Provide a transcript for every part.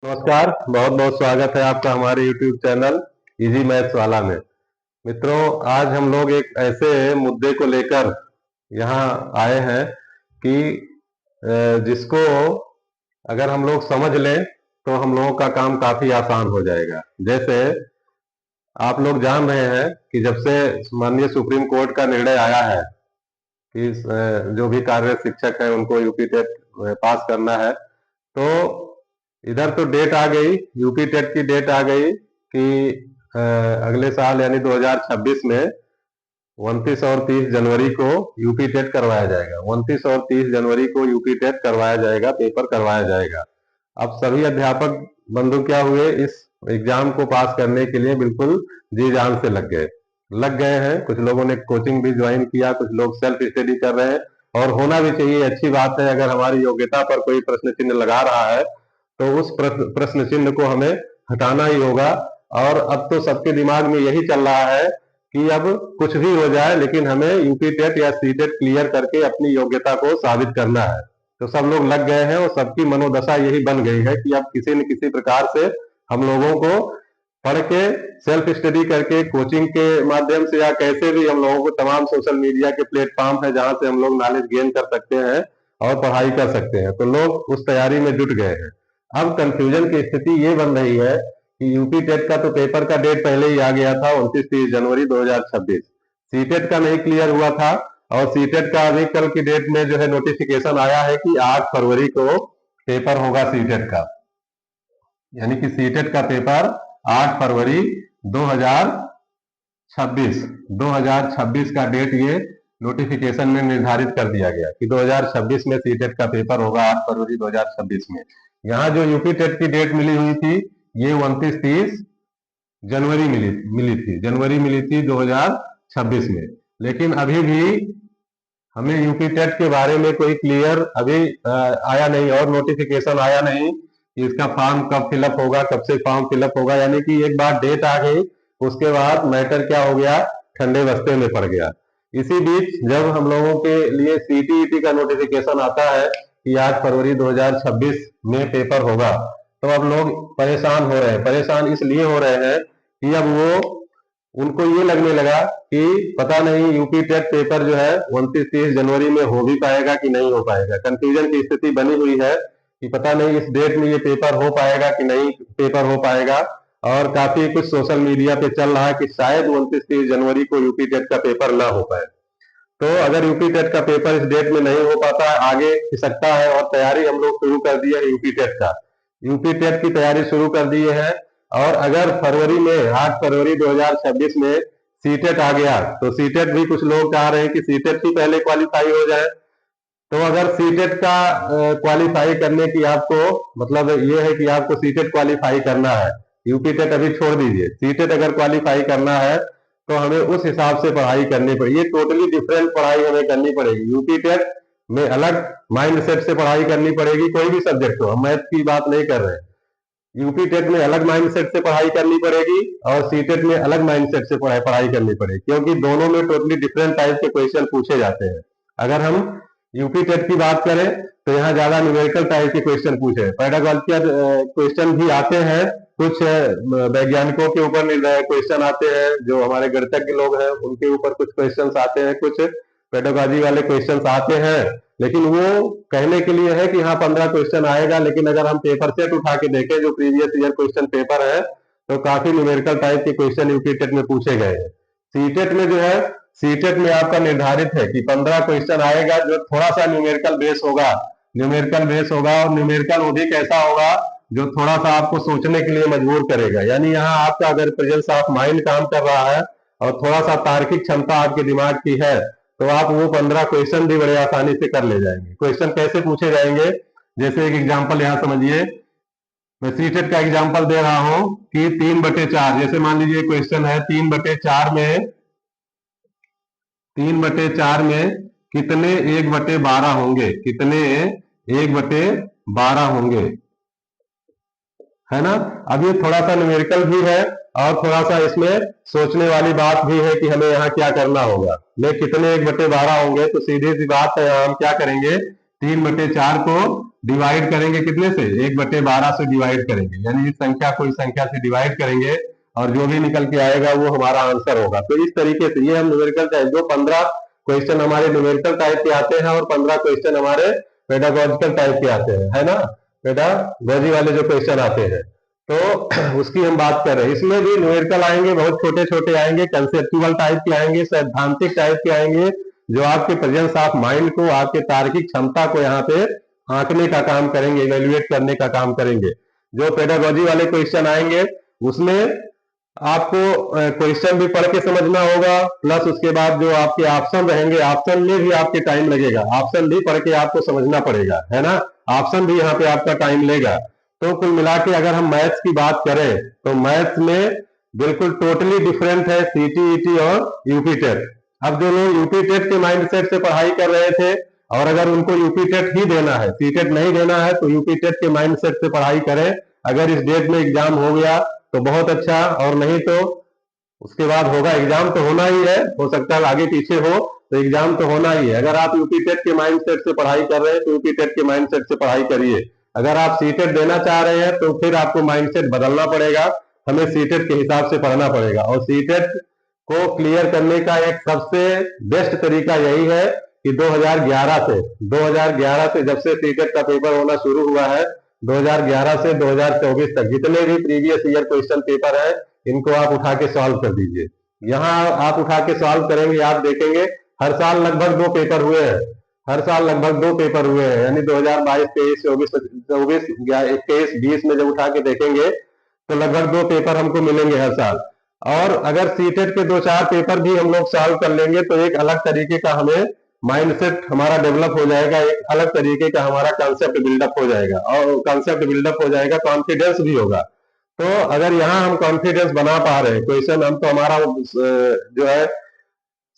नमस्कार। बहुत बहुत स्वागत है आपका हमारे YouTube चैनल इजी मैथ्स वाला में। मित्रों, आज हम लोग एक ऐसे मुद्दे को लेकर यहाँ आए हैं कि जिसको अगर हम लोग समझ लें तो हम लोगों का काम काफी आसान हो जाएगा। जैसे आप लोग जान रहे हैं कि जब से माननीय सुप्रीम कोर्ट का निर्णय आया है कि जो भी कार्यरत शिक्षक है उनको यूपी टेट पास करना है, तो इधर तो डेट आ गई, यूपी टेट की डेट आ गई कि अगले साल यानी 2026 में 29 और 30 जनवरी को यूपी टेट करवाया जाएगा। 29 और 30 जनवरी को यूपी टेट करवाया जाएगा, पेपर करवाया जाएगा। अब सभी अध्यापक बंधु क्या हुए, इस एग्जाम को पास करने के लिए बिल्कुल जी जान से लग गए हैं। कुछ लोगों ने कोचिंग भी ज्वाइन किया, कुछ लोग सेल्फ स्टडी कर रहे हैं और होना भी चाहिए, अच्छी बात है। अगर हमारी योग्यता पर कोई प्रश्न चिन्ह लगा रहा है तो उस प्रश्न चिन्ह को हमें हटाना ही होगा। और अब तो सबके दिमाग में यही चल रहा है कि अब कुछ भी हो जाए लेकिन हमें यूपी टेट या सी टेट क्लियर करके अपनी योग्यता को साबित करना है। तो सब लोग लग गए हैं और सबकी मनोदशा यही बन गई है कि अब किसी न किसी प्रकार से हम लोगों को पढ़ के, सेल्फ स्टडी करके, कोचिंग के माध्यम से या कैसे भी हम लोगों को तमाम सोशल मीडिया के प्लेटफॉर्म है जहां से हम लोग नॉलेज गेन कर सकते हैं और पढ़ाई कर सकते हैं। तो लोग उस तैयारी में जुट गए हैं। अब कंफ्यूजन की स्थिति ये बन रही है कि यूपी टेट का तो पेपर का डेट पहले ही आ गया था, 29-30 जनवरी 2026। सीटेट का नहीं क्लियर हुआ था और सीटेट का अभी कल की डेट में जो है नोटिफिकेशन आया है कि 8 फरवरी को पेपर होगा सीटेट का। यानी कि सीटेट का पेपर 8 फरवरी 2026 का डेट ये नोटिफिकेशन में निर्धारित कर दिया गया कि 2026 में सीटेट का पेपर होगा, 8 फरवरी 2026 में। यहाँ जो यूपी टेट की डेट मिली हुई थी ये 29-30 जनवरी मिली थी 2026 में। लेकिन अभी भी हमें यूपी टेट के बारे में कोई क्लियर अभी आया नहीं और नोटिफिकेशन आया नहीं कि इसका फॉर्म कब फिलअप होगा, कब से फॉर्म फिलअप होगा। यानी कि एक बार डेट आ गई, उसके बाद मैटर क्या हो गया, ठंडे बस्ते में पड़ गया। इसी बीच जब हम लोगों के लिए सीटीईटी का नोटिफिकेशन आता है कि 8 फरवरी 2026 में पेपर होगा, तो अब लोग परेशान हो रहे हैं। परेशान इसलिए हो रहे हैं कि अब उनको ये लगने लगा कि पता नहीं यूपी टेट पेपर जो है 29-30 जनवरी में हो भी पाएगा कि नहीं हो पाएगा। कंफ्यूजन की स्थिति बनी हुई है कि पता नहीं इस डेट में ये पेपर हो पाएगा कि नहीं पेपर हो पाएगा। और काफी कुछ सोशल मीडिया पे चल रहा है कि शायद 29-30 जनवरी को यूपी टेट का पेपर ना हो पाए। तो अगर यूपी टेट का पेपर इस डेट में नहीं हो पाता, आगे खिसकता है और तैयारी हम लोग शुरू कर दी है यूपी टेट का। यूपी टेट की तैयारी शुरू कर दी है और अगर फरवरी में 8 फरवरी 2026 में सीटेट आ गया तो सीटेट भी कुछ लोग चाह रहे हैं कि सीटेट ही पहले क्वालिफाई हो जाए। तो अगर सीटेट का क्वालिफाई करने की आपको मतलब ये है कि आपको सीटेट क्वालिफाई करना है, यूपी टेट अभी छोड़ दीजिए, सीटेट अगर क्वालिफाई करना है तो हमें उस हिसाब से पढ़ाई करनी पड़ेगी। ये टोटली डिफरेंट पढ़ाई हमें करनी पड़ेगी। यूपी टेट में अलग माइंड सेट से पढ़ाई करनी पड़ेगी, कोई भी सब्जेक्ट हो, हम मैथ की बात नहीं कर रहे हैं। यूपी टेट में अलग माइंड सेट से पढ़ाई करनी पड़ेगी और सीटेट में अलग माइंड सेट से पढ़ाई करनी पड़ेगी, क्योंकि दोनों में टोटली डिफरेंट टाइप के क्वेश्चन पूछे जाते हैं। अगर हम यूपी टेट की बात करें तो यहाँ ज्यादा न्यूमेरिकल टाइप के क्वेश्चन पूछे, पैडागोजिकल क्वेश्चन भी आते हैं, कुछ वैज्ञानिकों के ऊपर क्वेश्चन आते हैं, जो हमारे गणितज्ञ लोग हैं उनके ऊपर कुछ क्वेश्चन आते हैं, कुछ पेडागोजी वाले क्वेश्चन आते हैं। लेकिन वो कहने के लिए है कि हाँ 15 क्वेश्चन आएगा, लेकिन अगर हम पेपर सेट उठा के देखें जो प्रीवियस ईयर क्वेश्चन पेपर है तो काफी न्यूमेरिकल टाइप के क्वेश्चन यूपी टेट में पूछे गए हैं। सीटेट में जो है, सीटेट में आपका निर्धारित है कि 15 क्वेश्चन आएगा जो थोड़ा सा न्यूमेरिकल बेस होगा, और न्यूमेरिकल वो भी कैसा होगा जो थोड़ा सा आपको सोचने के लिए मजबूर करेगा। यानी यहाँ आपका अगर प्रेजेंस ऑफ माइंड काम कर रहा है और थोड़ा सा तार्किक क्षमता आपके दिमाग की है तो आप वो 15 क्वेश्चन भी बड़े आसानी से कर ले जाएंगे। क्वेश्चन कैसे पूछे जाएंगे, जैसे एक एग्जांपल यहाँ समझिए, मैं सीटेट का एग्जांपल दे रहा हूं कि 3/4, जैसे मान लीजिए क्वेश्चन है 3/4 में कितने 1/12 होंगे, कितने 1/12 होंगे, है ना। अब ये थोड़ा सा न्यूमेरिकल भी है और थोड़ा सा इसमें सोचने वाली बात भी है कि हमें यहाँ क्या करना होगा। मैं कितने 1/12 होंगे, तो सीधी सी बात है हम क्या करेंगे 3/4 को डिवाइड करेंगे कितने से, 1/12 से डिवाइड करेंगे, यानी इस संख्या को इस संख्या से डिवाइड करेंगे और जो भी निकल के आएगा वो हमारा आंसर होगा। तो इस तरीके से ये हम न्यूमेरिकल टाइप, जो 15 क्वेश्चन हमारे न्यूमेरिकल टाइप के आते हैं और 15 क्वेश्चन हमारे पेडागोजिकल टाइप के आते हैं, है ना, पेडागोजी वाले जो क्वेश्चन आते हैं, तो उसकी हम बात कर रहे हैं। इसमें भी न्यूमेरिकल आएंगे, बहुत छोटे छोटे आएंगे, कंसेप्चुअल टाइप के आएंगे, सैद्धांतिक टाइप के आएंगे, जो आपके प्रेजेंस ऑफ माइंड को, आपके तार्किक क्षमता को यहाँ पे आंकने का काम करेंगे, इवेल्युएट करने का काम करेंगे। जो पेडागोजी वाले क्वेश्चन आएंगे उसमें आपको क्वेश्चन भी पढ़ के समझना होगा, प्लस उसके बाद जो आपके ऑप्शन रहेंगे, ऑप्शन में भी आपके टाइम लगेगा, ऑप्शन भी पढ़ के आपको समझना पड़ेगा, है ना, ऑप्शन भी यहाँ पे आपका टाइम लेगा। तो कुल मिला के अगर हम मैथ्स की बात करें तो मैथ्स में बिल्कुल टोटली डिफरेंट है सीटीईटी और यूपी टेट। अब जो लोग यूपी टेट के माइंड सेट से पढ़ाई कर रहे थे और अगर उनको यूपी टेट ही देना है, सीटेट नहीं देना है, तो यूपी टेट के माइंड सेट से पढ़ाई करें। अगर इस डेट में एग्जाम हो गया तो बहुत अच्छा, और नहीं तो उसके बाद होगा, एग्जाम तो होना ही है, हो सकता है आगे पीछे हो, तो एग्जाम तो होना ही है। अगर आप यूपी टेट के माइंड सेट से पढ़ाई कर रहे हैं तो यूपी टेट के माइंड सेट से पढ़ाई करिए। अगर आप सीटेट देना चाह रहे हैं तो फिर आपको माइंड सेट बदलना पड़ेगा, हमें सीटेट के हिसाब से पढ़ना पड़ेगा। और सीटेट को क्लियर करने का एक सबसे बेस्ट तरीका यही है कि 2011 से जब से सीटेट का पेपर होना शुरू हुआ है, 2011 से 2024 तक जितने भी प्रीवियस ईयर क्वेश्चन पेपर है, इनको आप उठा के सॉल्व कर दीजिए। यहाँ आप उठा के सॉल्व करेंगे, आप देखेंगे हर साल लगभग 2 पेपर हुए हैं, हर साल लगभग 2 पेपर हुए हैं, यानी 2022, 23, 24, 21, 20 में जब उठा के देखेंगे तो लगभग 2 पेपर हमको मिलेंगे हर साल। और अगर सीटेट के 2-4 पेपर भी हम लोग सॉल्व कर लेंगे तो एक अलग तरीके का हमें माइंडसेट हमारा डेवलप हो जाएगा, एक अलग तरीके का हमारा कॉन्सेप्ट बिल्डअप हो जाएगा, और कॉन्सेप्ट बिल्डअप हो जाएगा, कॉन्फिडेंस भी होगा। तो अगर यहाँ हम कॉन्फिडेंस बना पा रहे हैं क्वेश्चन, हम तो हमारा जो है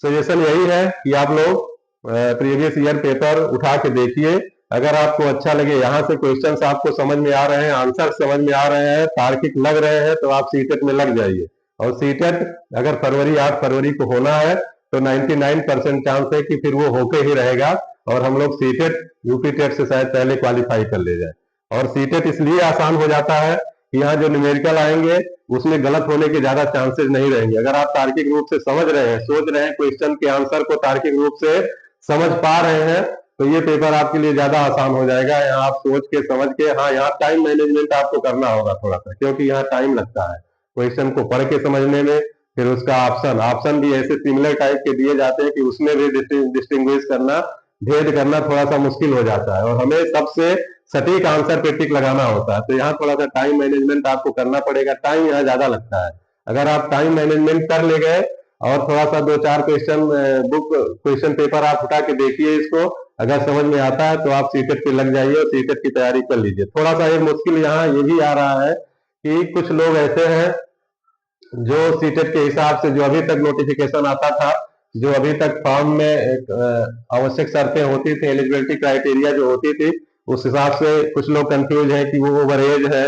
सजेशन यही है कि आप लोग प्रीवियस ईयर पेपर उठा के देखिए। अगर आपको अच्छा लगे, यहाँ से क्वेश्चंस आपको समझ में आ रहे हैं, आंसर समझ में आ रहे हैं, तार्किक लग रहे हैं, तो आप सीटेट में लग जाइए। और सीटेट अगर 8 फरवरी को होना है तो 99% चांस है कि फिर वो होके ही रहेगा, और हम लोग सीटेट यूपी टेट से शायद पहले क्वालिफाई कर ले जाए। और सीटेट इसलिए आसान हो जाता है कि यहाँ जो न्यूमेरिकल आएंगे उसमें गलत होने के ज्यादा चांसेस नहीं रहेंगे। अगर आप तार्किक रूप से समझ रहे हैं, सोच रहे हैं, क्वेश्चन के आंसर को तार्किक रूप से समझ पा रहे हैं, तो ये पेपर आपके लिए ज्यादा आसान हो जाएगा। यहाँ आप सोच के समझ के, हाँ यहाँ टाइम मैनेजमेंट आपको करना होगा थोड़ा सा, क्योंकि यहाँ टाइम लगता है क्वेश्चन को पढ़ के समझने में। फिर उसका ऑप्शन भी ऐसे सिमिलर टाइप के दिए जाते हैं कि उसमें भी डिस्टिंग्विश करना, भेद करना थोड़ा सा मुश्किल हो जाता है, और हमें सबसे सटीक आंसर पे टिक लगाना होता है। तो यहाँ थोड़ा सा टाइम मैनेजमेंट आपको करना पड़ेगा, टाइम यहाँ ज्यादा लगता है। अगर आप टाइम मैनेजमेंट कर ले गए और थोड़ा सा 2-4 क्वेश्चन पेपर आप उठा के देखिए, इसको अगर समझ में आता है तो आप सीटेट पे लग जाइए और सीटेट की तैयारी कर लीजिए। थोड़ा सा एक मुश्किल यहाँ ये भी आ रहा है कि कुछ लोग ऐसे हैं जो सीटेट के हिसाब से, जो अभी तक नोटिफिकेशन आता था, जो अभी तक फॉर्म में एक आवश्यक शर्तें होती थी, एलिजिबिलिटी क्राइटेरिया जो होती थी, उस हिसाब से कुछ लोग कंफ्यूज है कि वो ओवर एज है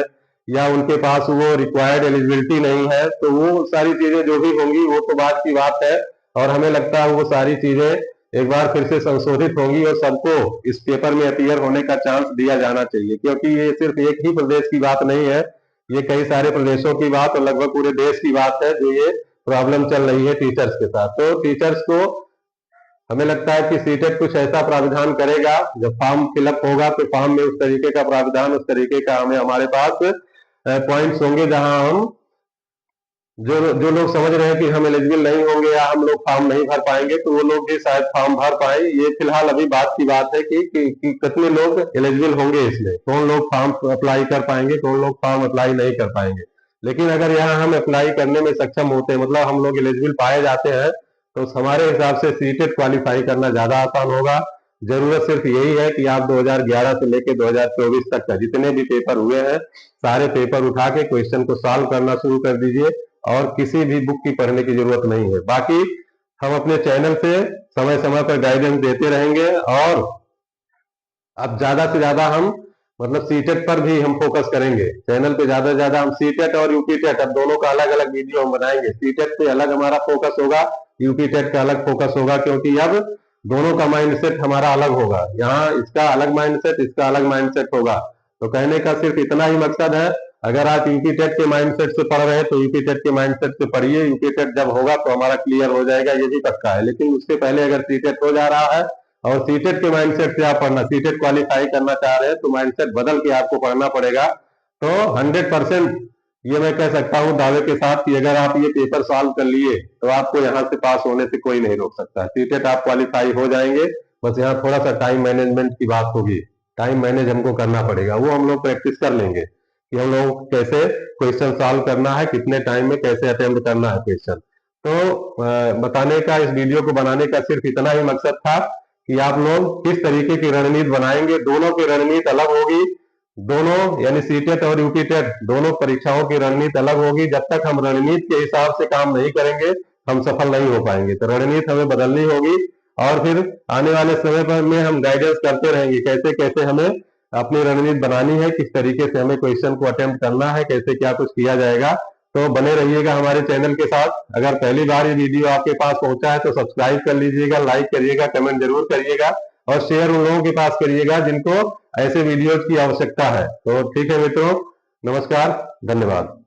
या उनके पास वो रिक्वायर्ड एलिजिबिलिटी नहीं है। तो वो सारी चीजें जो भी होंगी वो तो बात की बात है, और हमें लगता है वो सारी चीजें एक बार फिर से संशोधित होंगी और सबको इस पेपर में अपीयर होने का चांस दिया जाना चाहिए, क्योंकि ये सिर्फ एक ही प्रदेश की बात नहीं है, ये कई सारे प्रदेशों की बात और लगभग पूरे देश की बात है जो ये प्रॉब्लम चल रही है टीचर्स के साथ। तो टीचर्स को हमें लगता है कि सीटेट कुछ ऐसा प्राविधान करेगा, जब फॉर्म फिलअप होगा तो फॉर्म में उस तरीके का प्राविधान, उस तरीके का हमें हमारे पास पॉइंट्स होंगे जहां हम जो लोग समझ रहे हैं कि हम एलिजिबल नहीं होंगे या हम लोग फॉर्म नहीं भर पाएंगे, तो वो लोग भी शायद फॉर्म भर पाए। ये फिलहाल अभी बात की बात है कि कितने लोग एलिजिबल होंगे, इसमें कौन लोग फॉर्म अप्लाई कर पाएंगे, कौन लोग फॉर्म अप्लाई नहीं कर पाएंगे। लेकिन अगर यहाँ हम अप्लाई करने में सक्षम होते हैं, मतलब हम लोग एलिजिबल पाए जाते हैं, तो हमारे हिसाब से सीटेट क्वालिफाई करना ज्यादा आसान होगा। जरूरत सिर्फ यही है कि आप 2011 से लेकर 2024 तक का जितने भी पेपर हुए हैं, सारे पेपर उठा के क्वेश्चन को सॉल्व करना शुरू कर दीजिए, और किसी भी बुक की पढ़ने की जरूरत नहीं है। बाकी हम अपने चैनल से समय समय पर गाइडेंस देते रहेंगे, और अब ज्यादा से ज्यादा हम मतलब सीटेट पर भी हम फोकस करेंगे। चैनल पे ज्यादा से ज्यादा हम सीटेट और यूपी टेट, अब दोनों का अलग अलग वीडियो हम बनाएंगे। सीटेट पे अलग हमारा फोकस होगा, यूपी टेट का अलग फोकस होगा, क्योंकि अब दोनों का माइंडसेट हमारा अलग होगा। यहाँ इसका अलग माइंडसेट, इसका अलग माइंडसेट होगा। तो कहने का सिर्फ इतना ही मकसद है, अगर आप यूपी टेट के माइंडसेट से पढ़ रहे हैं तो यूपी टेट के माइंडसेट से पढ़िए। यूपी टेट जब होगा तो हमारा क्लियर हो जाएगा, ये भी पक्का है। लेकिन उससे पहले अगर सीटेट हो जा रहा है और सीटेट के माइंडसेट से आप पढ़ना, सीटेट क्वालिफाई करना चाह रहे हैं, तो माइंडसेट बदल के आपको पढ़ना पड़ेगा। तो 100% ये मैं कह सकता हूँ दावे के साथ कि अगर आप ये पेपर सॉल्व कर लिए तो आपको यहाँ से पास होने से कोई नहीं रोक सकता। सीटेट आप क्वालिफाई हो जाएंगे, बस यहाँ थोड़ा सा टाइम मैनेजमेंट की बात होगी। टाइम मैनेज हमको करना पड़ेगा, वो हम लोग प्रैक्टिस कर लेंगे कि हम लोग कैसे क्वेश्चन सॉल्व करना है, कितने टाइम में कैसे अटेम्प्ट करना है क्वेश्चन। तो बताने का, इस वीडियो को बनाने का सिर्फ इतना ही मकसद था कि आप लोग किस तरीके की रणनीति बनाएंगे। दोनों की रणनीति अलग होगी, दोनों यानी सीटेट और यूपी टेट दोनों परीक्षाओं की रणनीति अलग होगी। जब तक हम रणनीति के हिसाब से काम नहीं करेंगे हम सफल नहीं हो पाएंगे। तो रणनीति हमें बदलनी होगी और फिर आने वाले समय पर में हम गाइडेंस करते रहेंगे कैसे कैसे हमें अपनी रणनीति बनानी है, किस तरीके से हमें क्वेश्चन को अटेम्प्ट करना है, कैसे क्या कुछ किया जाएगा। तो बने रहिएगा हमारे चैनल के साथ। अगर पहली बार ये वीडियो आपके पास पहुंचा है तो सब्सक्राइब कर लीजिएगा, लाइक करिएगा, कमेंट जरूर करिएगा और शेयर उन लोगों के पास करिएगा जिनको ऐसे वीडियोज की आवश्यकता है। तो ठीक है मित्रों, नमस्कार, धन्यवाद।